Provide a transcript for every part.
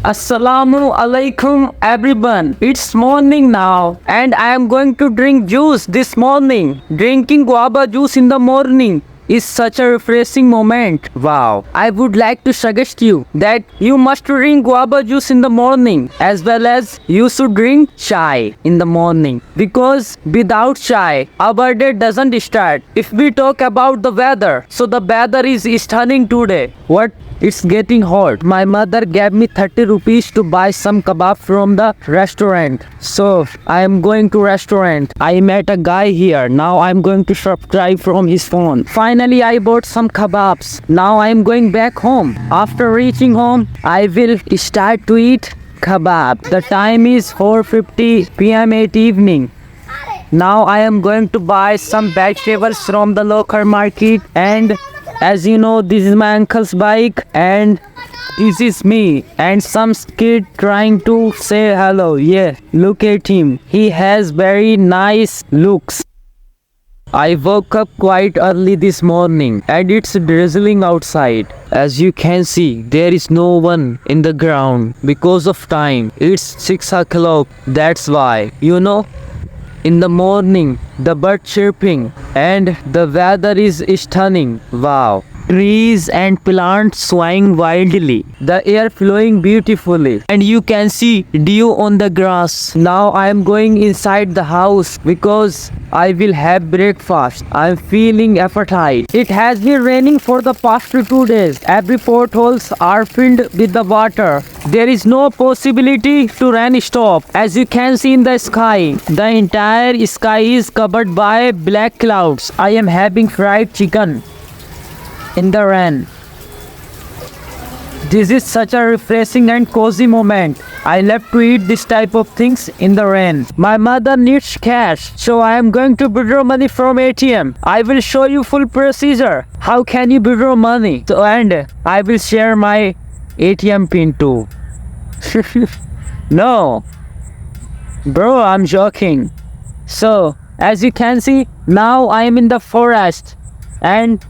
Assalamu alaikum everyone. It's morning now and I am going to drink juice this morning. Drinking guava juice in the morning is such a refreshing moment. Wow. I would like to suggest you that you must drink guava juice in the morning as well as you should drink chai in the morning because without chai our day doesn't start. If we talk about the weather, so the weather is stunning today. What? It's getting hot. My mother gave me 30 rupees to buy some kebab from the restaurant. So I am going to restaurant. I met a guy here. Now I'm going to subscribe from his phone. Finally I bought some kebabs. Now I am going back home. After reaching home, I will start to eat kebab. The time is 4:50 p.m. at evening. Now I am going to buy some vegetables from the local market, and as you know, this is my uncle's bike and this is me and some kid trying to say hello. Yeah, look at him. He has very nice looks. I woke up quite early this morning and it's drizzling outside. As you can see, there is no one in the ground because of time. It's 6 o'clock. That's why. In the morning, the bird chirping and the weather is stunning. Wow. Trees and plants swaying wildly. The air flowing beautifully. And you can see dew on the grass. Now I am going inside the house because I will have breakfast. I am feeling appetite. It has been raining for the past 2 days. Every potholes are filled with the water. There is no possibility to rain stop. As you can see in the sky, the entire sky is covered by black clouds. I am having fried chicken in the rain. This is such a refreshing and cozy moment. I love to eat this type of things in the rain. My mother needs cash, so I am going to withdraw money from ATM. I will show you full procedure. How can you withdraw money? And I will share my ATM pin too. No, bro, I'm joking. So, as you can see, now I am in the forest and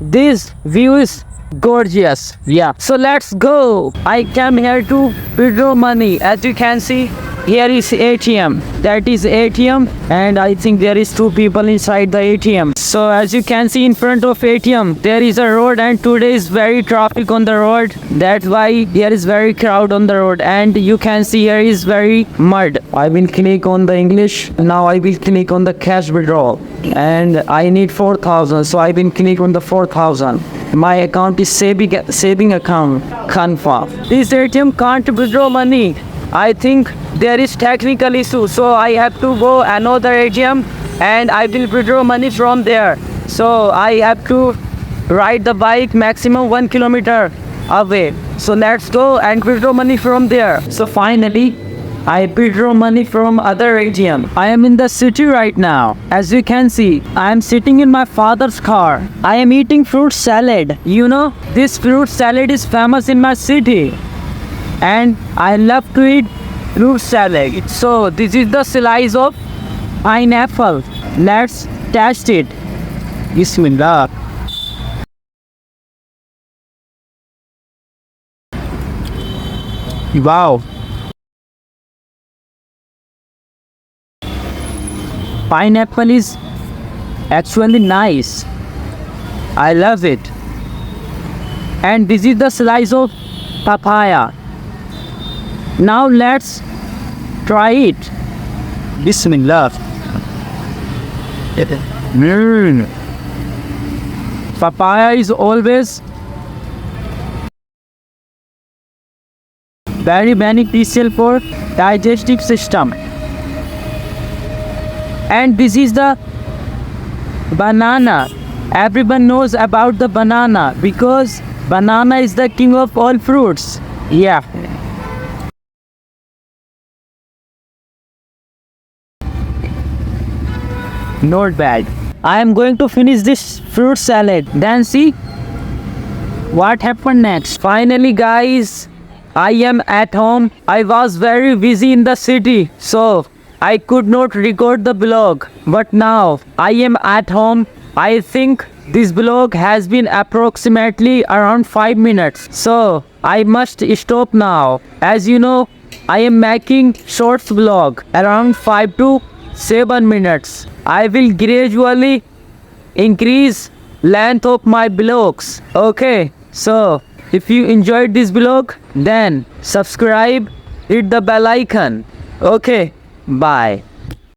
this view is gorgeous. Yeah, so let's go. I came here to withdraw money. As you can see, here is ATM. That is ATM, and I think there is 2 people inside the ATM. So as you can see in front of ATM, there is a road, and today is very traffic on the road. That's why there is very crowd on the road, and you can see here is very mud. I will click on the English. Now I will click on the cash withdrawal, and I need 4,000. So I will click on the 4,000. My account is saving account. Confirm. This ATM can't withdraw money. I think there is technical issue, so I have to go another ATM and I will withdraw money from there. So I have to ride the bike maximum 1 kilometer away. So let's go and withdraw money from there. So finally, I withdraw money from other ATM. I am in the city right now. As you can see, I am sitting in my father's car. I am eating fruit salad. This fruit salad is famous in my city. And I love to eat fruit salad. So this is the slice of pineapple. Let's taste it. Bismillah. Wow. Pineapple is actually nice. I love it. And this is the slice of papaya. Now let's try it. Bismillah. Papaya is always very beneficial for digestive system. And this is the banana. Everyone knows about the banana because banana is the king of all fruits. Yeah. Not bad. I am going to finish this fruit salad. Then see what happened next. Finally guys, I am at home. I was very busy in the city, so I could not record the vlog. But now I am at home. I think This vlog has been approximately around 5 minutes. So I must stop now. As you know, I am making shorts vlog around 5 to 7 minutes. I will gradually increase length of my vlogs. Okay, so if you enjoyed this vlog, then subscribe, hit the bell icon. Okay, bye.